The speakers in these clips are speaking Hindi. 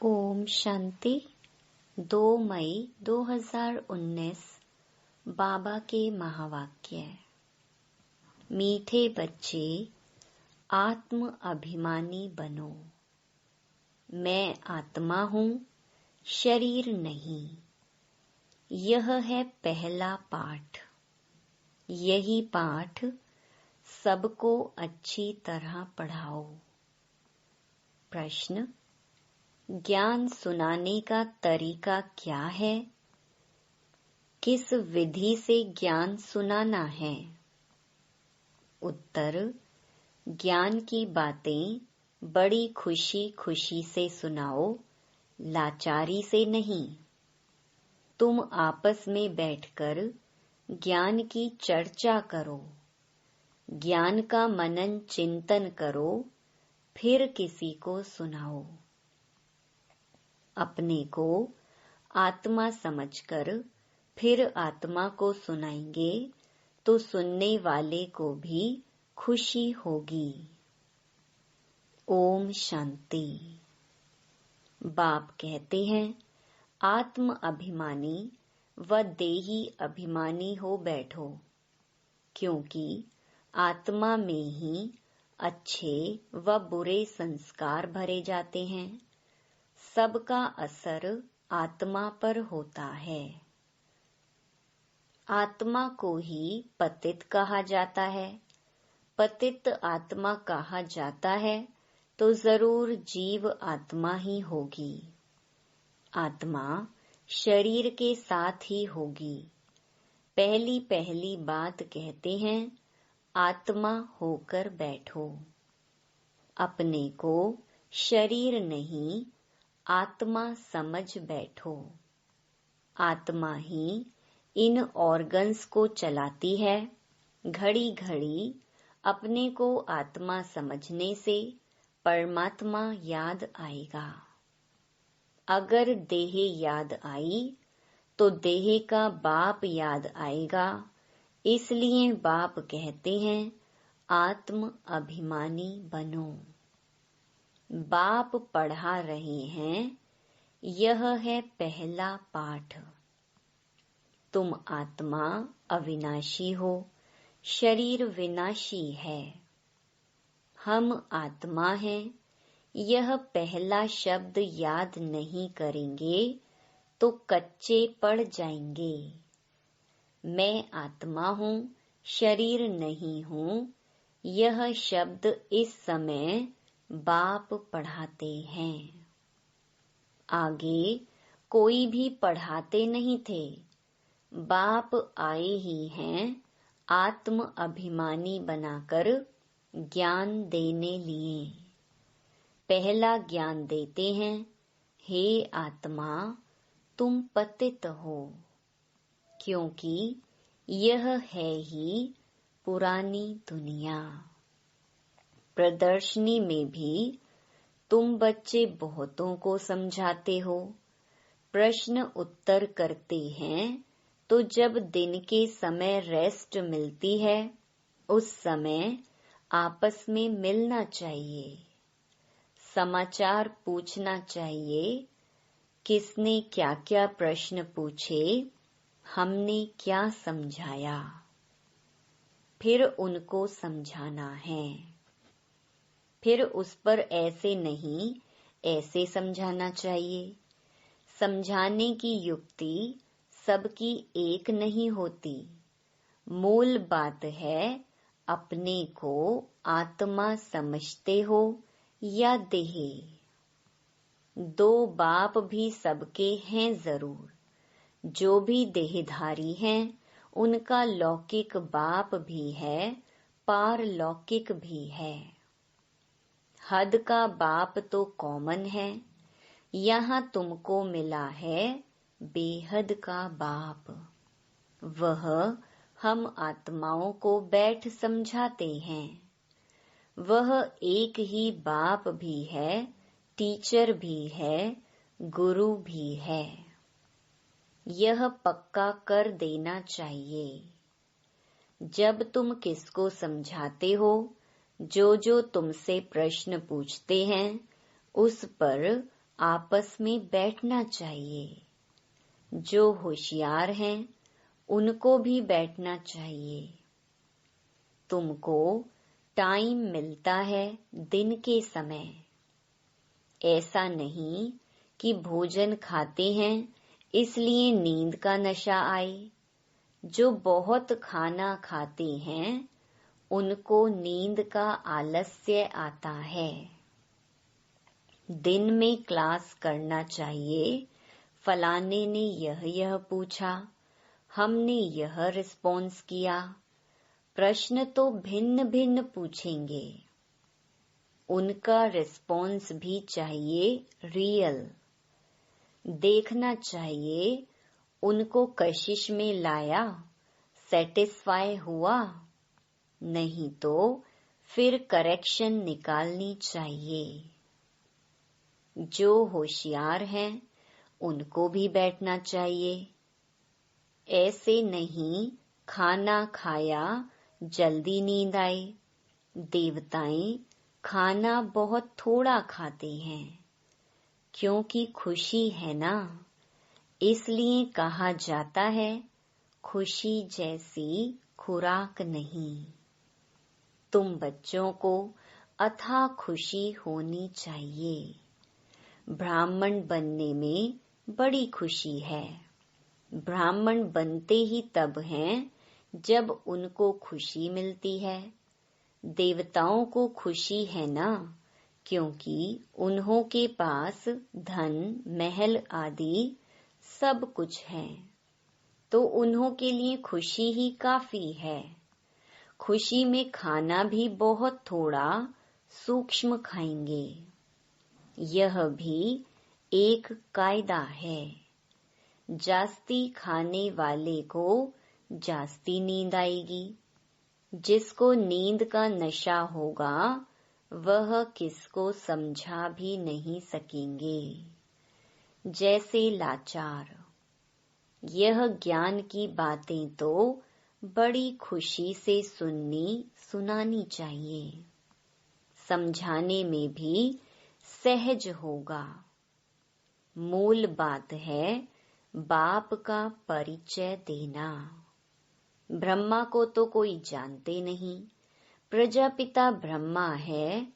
ओम शांति। 2 मई 2019 बाबा के महावाक्य। मीठे बच्चे, आत्म अभिमानी बनो। मैं आत्मा हूँ, शरीर नहीं। यह है पहला पाठ। यही पाठ सबको अच्छी तरह पढ़ाओ। प्रश्न: ज्ञान सुनाने का तरीका क्या है? किस विधि से ज्ञान सुनाना है? उत्तर: ज्ञान की बातें बड़ी खुशी खुशी से सुनाओ, लाचारी से नहीं। तुम आपस में बैठकर ज्ञान की चर्चा करो, ज्ञान का मनन चिंतन करो, फिर किसी को सुनाओ। अपने को आत्मा समझकर फिर आत्मा को सुनाएंगे तो सुनने वाले को भी खुशी होगी। ओम शांति। बाप कहते हैं, आत्म अभिमानी व देही अभिमानी हो बैठो, क्योंकि आत्मा में ही अच्छे व बुरे संस्कार भरे जाते हैं। सबका असर आत्मा पर होता है। आत्मा को ही पतित कहा जाता है। पतित आत्मा कहा जाता है तो जरूर जीव आत्मा ही होगी। आत्मा शरीर के साथ ही होगी। पहली पहली बात कहते हैं, आत्मा होकर बैठो। अपने को शरीर नहीं, आत्मा समझ बैठो। आत्मा ही इन ऑर्गन्स को चलाती है। घड़ी घड़ी अपने को आत्मा समझने से परमात्मा याद आएगा। अगर देह याद आई तो देह का बाप याद आएगा। इसलिए बाप कहते हैं, आत्म अभिमानी बनो। बाप पढ़ा रहे हैं, यह है पहला पाठ। तुम आत्मा अविनाशी हो, शरीर विनाशी है। हम आत्मा हैं, यह पहला शब्द याद नहीं करेंगे तो कच्चे पड़ जाएंगे। मैं आत्मा हूँ, शरीर नहीं हूँ, यह शब्द इस समय बाप पढ़ाते हैं। आगे कोई भी पढ़ाते नहीं थे। बाप आए ही हैं आत्म अभिमानी बनाकर ज्ञान देने लिए। पहला ज्ञान देते हैं, हे आत्मा तुम पतित हो, क्योंकि यह है ही पुरानी दुनिया। प्रदर्शनी में भी तुम बच्चे बहुतों को समझाते हो, प्रश्न उत्तर करते हैं, तो जब दिन के समय रेस्ट मिलती है उस समय आपस में मिलना चाहिए। समाचार पूछना चाहिए, किसने क्या क्या प्रश्न पूछे, हमने क्या समझाया, फिर उनको समझाना है। फिर उस पर ऐसे नहीं ऐसे समझाना चाहिए। समझाने की युक्ति सबकी एक नहीं होती। मूल बात है, अपने को आत्मा समझते हो या देह। दो बाप भी सबके हैं जरूर। जो भी देहधारी हैं उनका लौकिक बाप भी है, पारलौकिक भी है। हद का बाप तो कॉमन है, यहाँ तुमको मिला है बेहद का बाप। वह हम आत्माओं को बैठ समझाते हैं। वह एक ही बाप भी है, टीचर भी है, गुरु भी है। यह पक्का कर देना चाहिए। जब तुम किसको समझाते हो, जो तुमसे प्रश्न पूछते हैं, उस पर आपस में बैठना चाहिए। जो होशियार हैं उनको भी बैठना चाहिए। तुमको टाइम मिलता है दिन के समय। ऐसा नहीं कि भोजन खाते हैं इसलिए नींद का नशा आए। जो बहुत खाना खाते हैं उनको नींद का आलस्य आता है। दिन में क्लास करना चाहिए। फलाने ने यह पूछा, हमने यह रिस्पॉन्स किया। प्रश्न तो भिन्न भिन्न पूछेंगे। उनका रिस्पॉन्स भी चाहिए रियल। देखना चाहिए उनको कशिश में लाया, सेटिस्फाई हुआ। नहीं तो फिर करेक्शन निकालनी चाहिए। जो होशियार हैं उनको भी बैठना चाहिए। ऐसे नहीं खाना खाया जल्दी नींद आई। देवताएं खाना बहुत थोड़ा खाते हैं क्योंकि खुशी है ना, इसलिए कहा जाता है खुशी जैसी खुराक नहीं। तुम बच्चों को अथाह खुशी होनी चाहिए। ब्राह्मण बनने में बड़ी खुशी है। ब्राह्मण बनते ही तब हैं जब उनको खुशी मिलती है। देवताओं को खुशी है ना, क्योंकि उन्हों के पास धन महल आदि सब कुछ है, तो उन्हों के लिए खुशी ही काफी है। खुशी में खाना भी बहुत थोड़ा सूक्ष्म खाएंगे। यह भी एक कायदा है। जास्ती खाने वाले को जास्ती नींद आएगी। जिसको नींद का नशा होगा वह किसको समझा भी नहीं सकेंगे। जैसे लाचार। यह ज्ञान की बातें तो बड़ी खुशी से सुनानी चाहिए। समझाने में भी सहज होगा। मूल बात है बाप का परिचय देना। ब्रह्मा को तो कोई जानते नहीं। प्रजापिता ब्रह्मा है,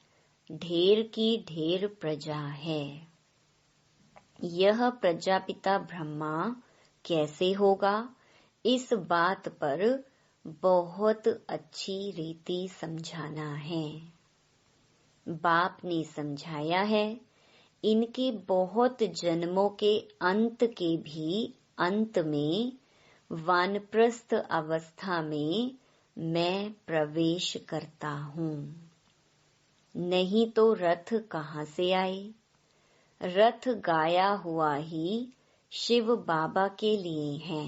ढेर की ढेर प्रजा है। यह प्रजापिता ब्रह्मा कैसे होगा, इस बात पर बहुत अच्छी रीति समझाना है। बाप ने समझाया है, इनके बहुत जन्मों के अंत के भी अंत में वानप्रस्थ अवस्था में मैं प्रवेश करता हूँ। नहीं तो रथ कहाँ से आए। रथ गाया हुआ ही शिव बाबा के लिए है।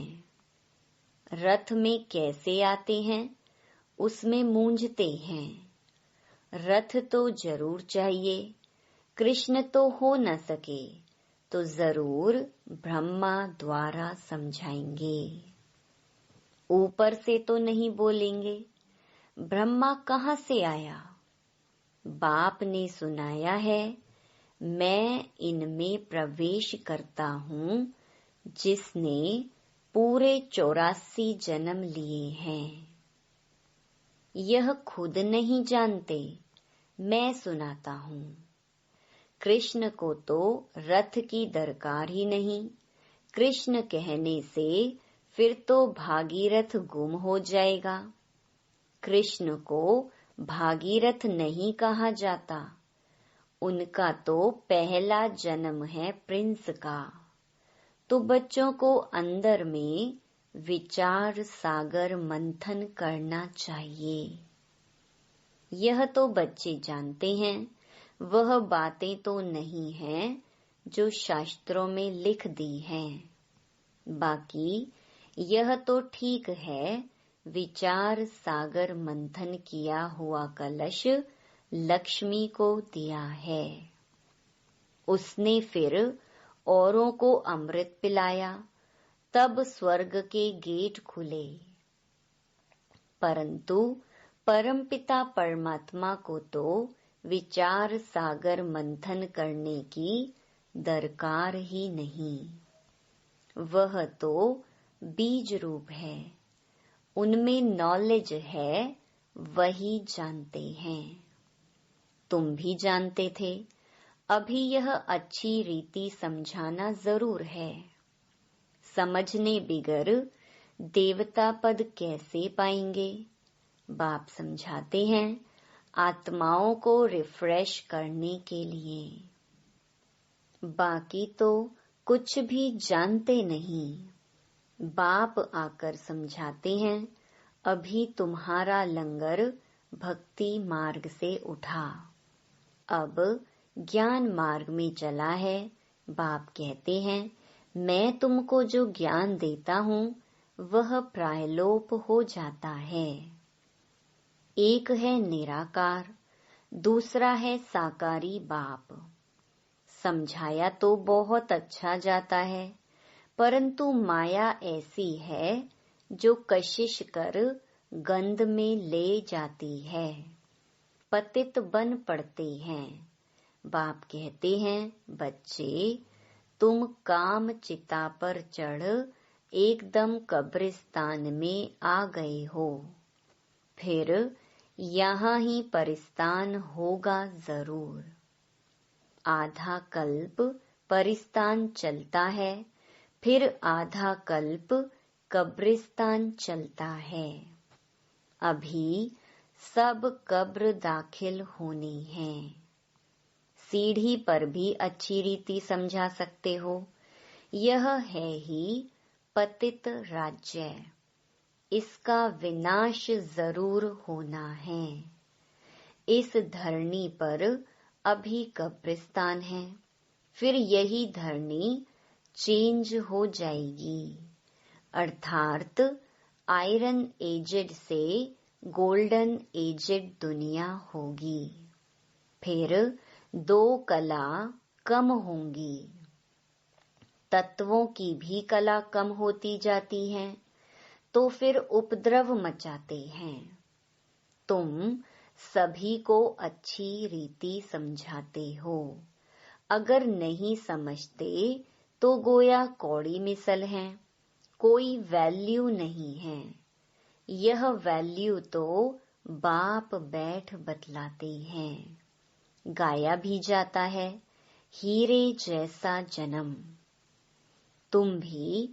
रथ में कैसे आते हैं उसमें मूंझते हैं। रथ तो जरूर चाहिए। कृष्ण तो हो न सके तो जरूर ब्रह्मा द्वारा समझाएंगे। ऊपर से तो नहीं बोलेंगे। ब्रह्मा कहाँ से आया। बाप ने सुनाया है, मैं इनमें प्रवेश करता हूँ जिसने पूरे 84 जन्म लिए हैं। यह खुद नहीं जानते, मैं सुनाता हूँ। कृष्ण को तो रथ की दरकार ही नहीं। कृष्ण कहने से फिर तो भागीरथ गुम हो जाएगा। कृष्ण को भागीरथ नहीं कहा जाता। उनका तो पहला जन्म है प्रिंस का। तो बच्चों को अंदर में विचार सागर मंथन करना चाहिए। यह तो बच्चे जानते हैं, वह बातें तो नहीं हैं जो शास्त्रों में लिख दी हैं। बाकी यह तो ठीक है, विचार सागर मंथन किया हुआ कलश लक्ष्मी को दिया है। उसने फिर औरों को अमृत पिलाया, तब स्वर्ग के गेट खुले। परंतु परमपिता परमात्मा को तो विचार सागर मंथन करने की दरकार ही नहीं। वह तो बीज रूप है, उनमें नॉलेज है, वही जानते हैं। तुम भी जानते थे, अभी यह अच्छी रीति समझाना जरूर है। समझने बिगर देवता पद कैसे पाएंगे? बाप समझाते हैं, आत्माओं को रिफ्रेश करने के लिए। बाकी तो कुछ भी जानते नहीं। बाप आकर समझाते हैं, अभी तुम्हारा लंगर भक्ति मार्ग से उठा, अब ज्ञान मार्ग में चला है। बाप कहते हैं, मैं तुमको जो ज्ञान देता हूँ वह प्रायलोप हो जाता है। एक है निराकार, दूसरा है साकारी बाप। समझाया तो बहुत अच्छा जाता है, परंतु माया ऐसी है जो कशिश कर गंध में ले जाती है, पतित बन पड़ते हैं। बाप कहते हैं, बच्चे तुम काम चिता पर चढ़ एकदम कब्रिस्तान में आ गए हो, फिर यहाँ ही परिस्तान होगा जरूर। आधा कल्प परिस्तान चलता है, फिर आधा कल्प कब्रिस्तान चलता है। अभी सब कब्र दाखिल होनी है। सीढ़ी पर भी अच्छी रीति समझा सकते हो। यह है ही पतित राज्य, इसका विनाश जरूर होना है। इस धरनी पर अभी कब्रिस्तान है, फिर यही धरनी चेंज हो जाएगी, अर्थात आयरन एजेड से गोल्डन एजेड दुनिया होगी। फिर दो कला कम होंगी, तत्वों की भी कला कम होती जाती है, तो फिर उपद्रव मचाते हैं। तुम सभी को अच्छी रीति समझाते हो, अगर नहीं समझते तो गोया कौड़ी मिसल हैं, कोई वैल्यू नहीं है। यह वैल्यू तो बाप बैठ बतलाते हैं। गाया भी जाता है, हीरे जैसा जन्म। तुम भी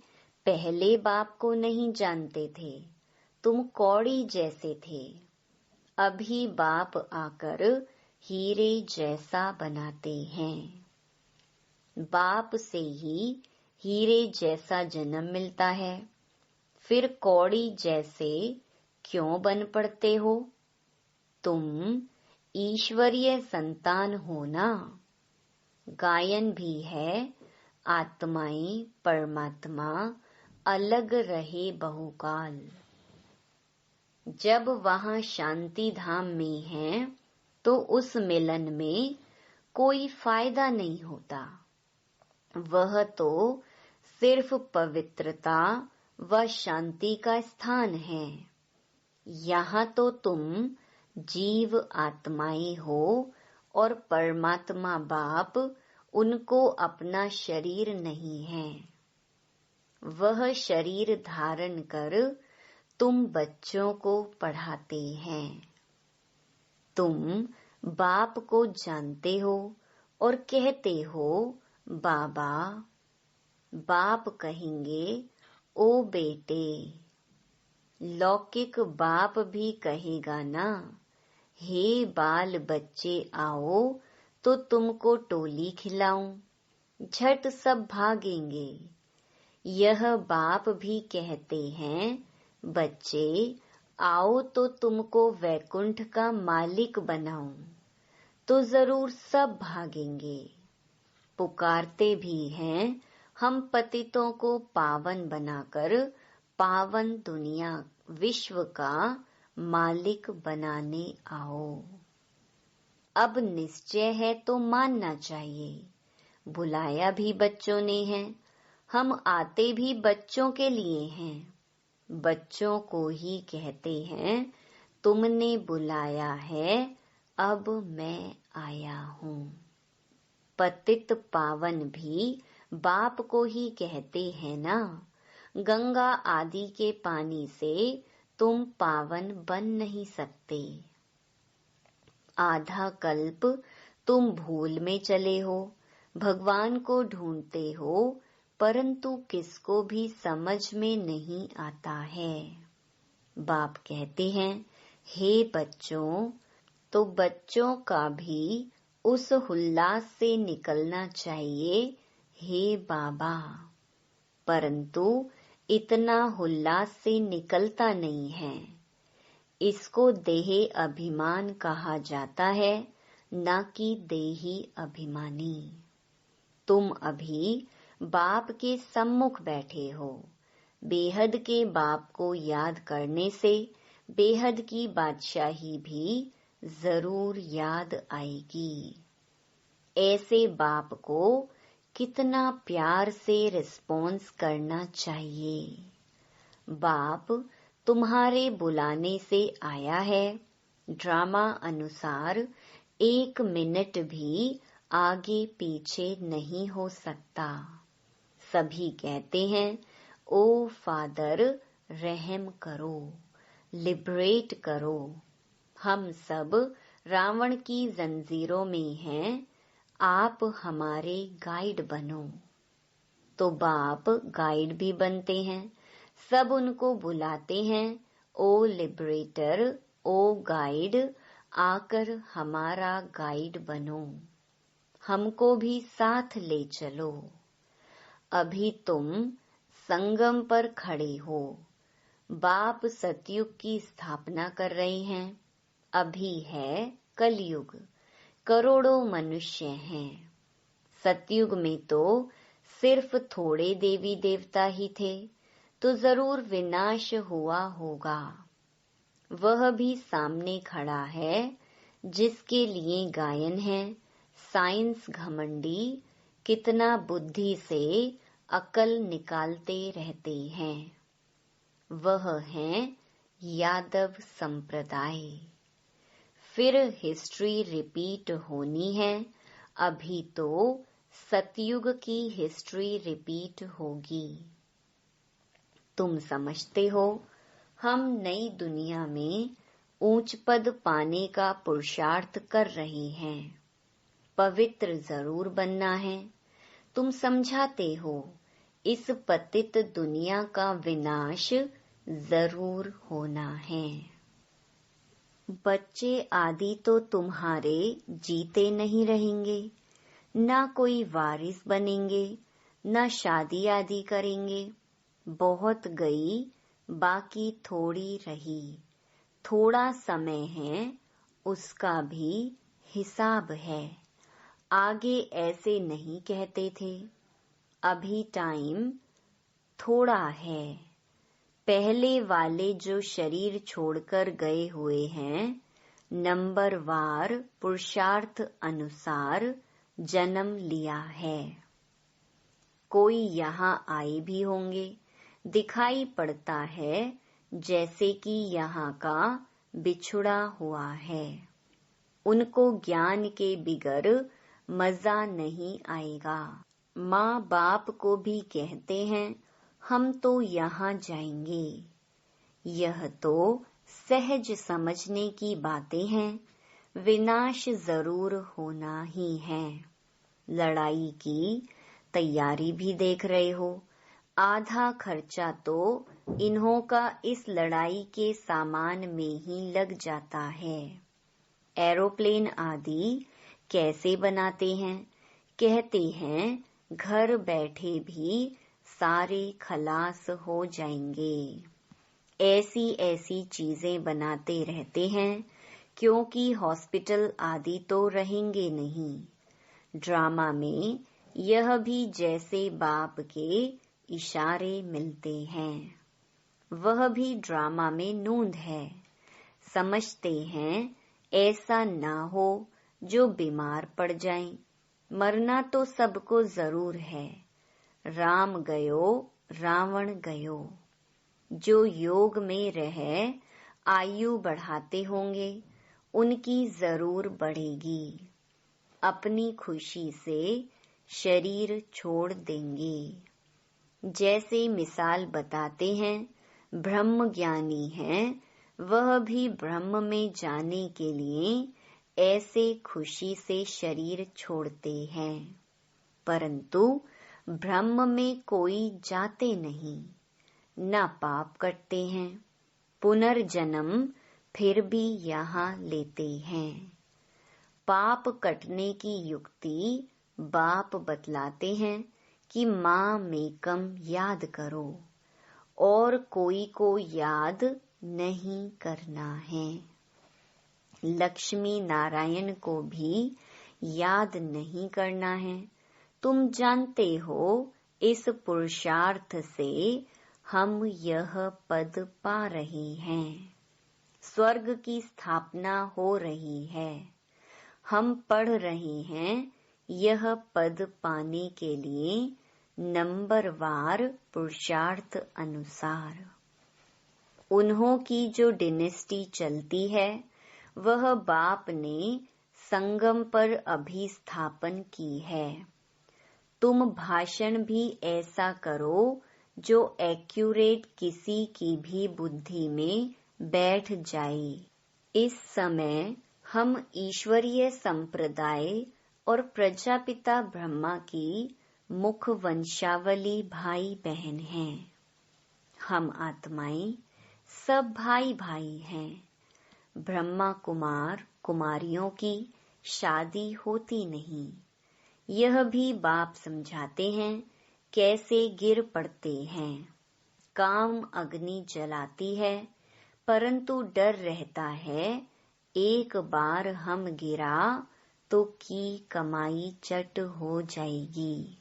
पहले बाप को नहीं जानते थे, तुम कौड़ी जैसे थे। अभी बाप आकर हीरे जैसा बनाते हैं। बाप से ही हीरे जैसा जन्म मिलता है, फिर कौड़ी जैसे क्यों बन पड़ते हो? तुम ईश्वरीय संतान हो ना। गायन भी है, आत्माएं परमात्मा अलग रहे बहुकाल। जब वहाँ शांति धाम में हैं, तो उस मिलन में कोई फायदा नहीं होता। वह तो सिर्फ पवित्रता व शांति का स्थान है। यहाँ तो तुम जीव आत्माएं हो और परमात्मा बाप उनको अपना शरीर नहीं है। वह शरीर धारण कर तुम बच्चों को पढ़ाते हैं। तुम बाप को जानते हो और कहते हो बाबा। बाप कहेंगे ओ बेटे। लौकिक बाप भी कहेगा ना, हे बाल बच्चे आओ तो तुमको टोली खिलाऊं, झट सब भागेंगे। यह बाप भी कहते हैं बच्चे आओ तो तुमको वैकुंठ का मालिक बनाऊं, तो जरूर सब भागेंगे। पुकारते भी हैं हम पतितों को पावन बनाकर पावन दुनिया विश्व का मालिक बनाने आओ। अब निश्चय है तो मानना चाहिए। बुलाया भी बच्चों ने है, हम आते भी बच्चों के लिए हैं। बच्चों को ही कहते हैं तुमने बुलाया है, अब मैं आया हूँ। पतित पावन भी बाप को ही कहते हैं ना। गंगा आदि के पानी से तुम पावन बन नहीं सकते। आधा कल्प तुम भूल में चले हो, भगवान को ढूंढते हो, परंतु किसको भी समझ में नहीं आता है। बाप कहते हैं, हे बच्चों, तो बच्चों का भी उस उल्लास से निकलना चाहिए, हे बाबा। परंतु इतना उल्लास से निकलता नहीं है। इसको देह अभिमान कहा जाता है, न कि देही अभिमानी। तुम अभी बाप के सम्मुख बैठे हो। बेहद के बाप को याद करने से बेहद की बादशाही भी जरूर याद आएगी। ऐसे बाप को कितना प्यार से रिस्पॉन्स करना चाहिए। बाप तुम्हारे बुलाने से आया है। ड्रामा अनुसार 1 मिनट भी आगे पीछे नहीं हो सकता। सभी कहते हैं, ओ फादर रहम करो, लिबरेट करो। हम सब रावण की जंजीरों में हैं, आप हमारे गाइड बनो। तो बाप गाइड भी बनते हैं। सब उनको बुलाते हैं, ओ लिबरेटर, ओ गाइड, आकर हमारा गाइड बनो, हमको भी साथ ले चलो। अभी तुम संगम पर खड़े हो। बाप सतयुग की स्थापना कर रहे हैं। अभी है कलयुग, करोड़ों मनुष्य हैं। सतयुग में तो सिर्फ थोड़े देवी देवता ही थे, तो जरूर विनाश हुआ होगा। वह भी सामने खड़ा है, जिसके लिए गायन है, साइंस घमंडी कितना बुद्धि से अकल निकालते रहते हैं। वह हैं यादव संप्रदाय। फिर हिस्ट्री रिपीट होनी है। अभी तो सतयुग की हिस्ट्री रिपीट होगी। तुम समझते हो, हम नई दुनिया में ऊंच पद पाने का पुरुषार्थ कर रहे हैं। पवित्र जरूर बनना है। तुम समझाते हो, इस पतित दुनिया का विनाश जरूर होना है। बच्चे आदि तो तुम्हारे जीते नहीं रहेंगे, ना कोई वारिस बनेंगे, ना शादी आदि करेंगे। बहुत गई, बाकी थोड़ी रही। थोड़ा समय है, उसका भी हिसाब है। आगे ऐसे नहीं कहते थे। अभी टाइम थोड़ा है। पहले वाले जो शरीर छोड़कर गए हुए हैं, नंबर वार पुरुषार्थ अनुसार जन्म लिया है। कोई यहाँ आए भी होंगे। दिखाई पड़ता है जैसे कि यहाँ का बिछुड़ा हुआ है। उनको ज्ञान के बिगर मजा नहीं आएगा। माँ बाप को भी कहते हैं, हम तो यहाँ जाएंगे। यह तो सहज समझने की बातें हैं। विनाश जरूर होना ही है। लड़ाई की तैयारी भी देख रहे हो। आधा खर्चा तो इन्हों का इस लड़ाई के सामान में ही लग जाता है। एरोप्लेन आदि कैसे बनाते हैं? कहते हैं घर बैठे भी सारे खलास हो जाएंगे। ऐसी ऐसी चीजें बनाते रहते हैं, क्योंकि हॉस्पिटल आदि तो रहेंगे नहीं। ड्रामा में यह भी जैसे बाप के इशारे मिलते हैं। वह भी ड्रामा में नूंद है। समझते हैं ऐसा ना हो जो बीमार पड़ जाएं। मरना तो सबको जरूर है। राम गयो रावण गयो। जो योग में रह आयु बढ़ाते होंगे, उनकी जरूर बढ़ेगी। अपनी खुशी से शरीर छोड़ देंगे। जैसे मिसाल बताते हैं, ब्रह्म ज्ञानी है, वह भी ब्रह्म में जाने के लिए ऐसे खुशी से शरीर छोड़ते हैं, परंतु ब्रह्म में कोई जाते नहीं, न पाप करते हैं, पुनर्जन्म फिर भी यहाँ लेते हैं। पाप कटने की युक्ति बाप बतलाते हैं कि माँ मेकम याद करो और कोई को याद नहीं करना है। लक्ष्मी नारायण को भी याद नहीं करना है। तुम जानते हो इस पुरुषार्थ से हम यह पद पा रहे हैं। स्वर्ग की स्थापना हो रही है। हम पढ़ रहे हैं यह पद पाने के लिए नंबरवार पुरुषार्थ अनुसार। उन्हों की जो डिनेस्टी चलती है वह बाप ने संगम पर अभिस्थापन की है। तुम भाषण भी ऐसा करो जो एक्यूरेट किसी की भी बुद्धि में बैठ जाए। इस समय हम ईश्वरीय संप्रदाय और प्रजापिता ब्रह्मा की मुख वंशावली भाई बहन हैं। हम आत्माएं सब भाई भाई हैं। ब्रह्मा कुमार कुमारियों की शादी होती नहीं। यह भी बाप समझाते हैं कैसे गिर पड़ते हैं। काम अग्नि जलाती है, परंतु डर रहता है एक बार हम गिरा तो की कमाई चट हो जाएगी।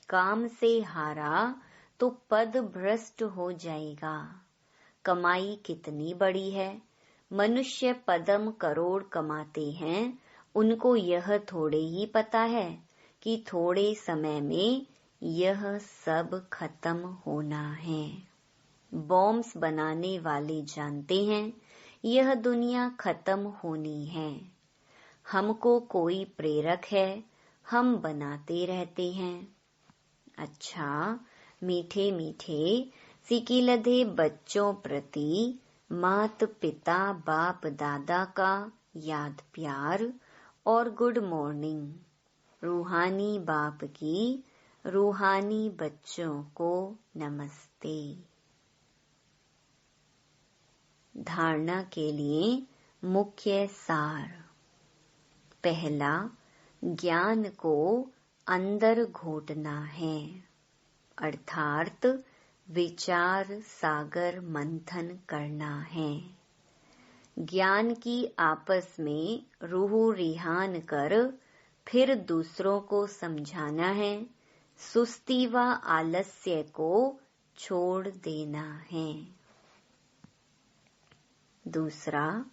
काम से हारा तो पद भ्रष्ट हो जाएगा। कमाई कितनी बड़ी है। मनुष्य पदम करोड़ कमाते हैं, उनको यह थोड़े ही पता है कि थोड़े समय में यह सब खत्म होना है। बॉम्ब्स बनाने वाले जानते हैं यह दुनिया खत्म होनी है। हमको कोई प्रेरक है, हम बनाते रहते हैं। अच्छा, मीठे मीठे सिकिलधे बच्चों प्रति मात पिता बाप दादा का याद प्यार और गुड मॉर्निंग। रूहानी बाप की रूहानी बच्चों को नमस्ते। धारणा के लिए मुख्य सार। पहला, ज्ञान को अंदर घोटना है, अर्थात विचार सागर मंथन करना है। ज्ञान की आपस में रूह रिहान कर फिर दूसरों को समझाना है। सुस्ती व आलस्य को छोड़ देना है। दूसरा,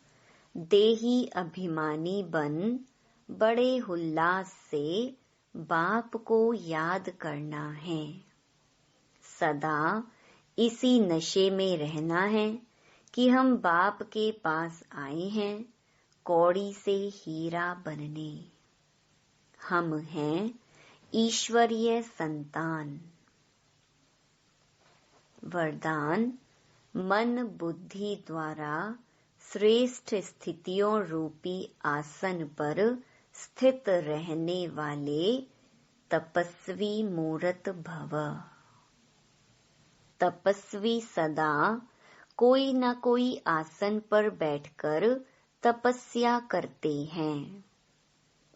देही अभिमानी बन बड़े उल्लास से बाप को याद करना है। सदा इसी नशे में रहना है कि हम बाप के पास आए हैं कौड़ी से हीरा बनने। हम हैं ईश्वरीय संतान। वरदान, मन बुद्धि द्वारा श्रेष्ठ स्थितियों रूपी आसन पर स्थित रहने वाले तपस्वी मूर्त भव। तपस्वी सदा कोई न कोई आसन पर बैठकर तपस्या करते हैं।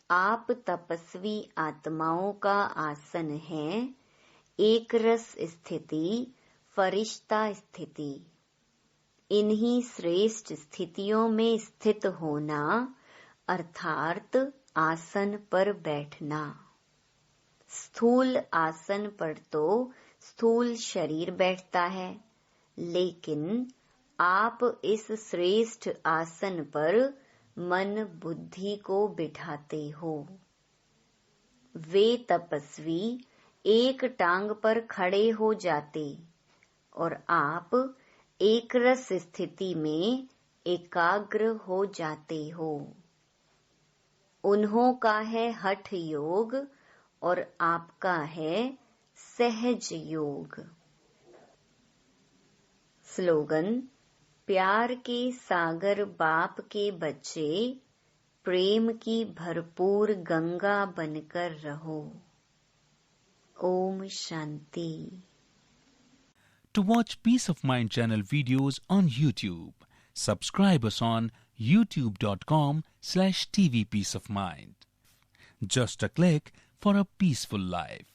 आप तपस्वी आत्माओं का आसन है एक रस स्थिति, फरिश्ता स्थिति। इन्हीं श्रेष्ठ स्थितियों में स्थित होना अर्थात आसन पर बैठना। स्थूल आसन पर तो स्थूल शरीर बैठता है, लेकिन आप इस श्रेष्ठ आसन पर मन बुद्धि को बिठाते हो। वे तपस्वी एक टांग पर खड़े हो जाते और आप एक रस स्थिति में एकाग्र हो जाते हो। उन्हों का है हठ योग और आपका है सहज योग। स्लोगन: प्यार के सागर बाप के बच्चे, प्रेम की भरपूर गंगा बनकर रहो। Om Shanti. To watch Peace of Mind channel videos on YouTube, subscribe us on youtube.com/tvpeaceofmind. Just a click for a peaceful life.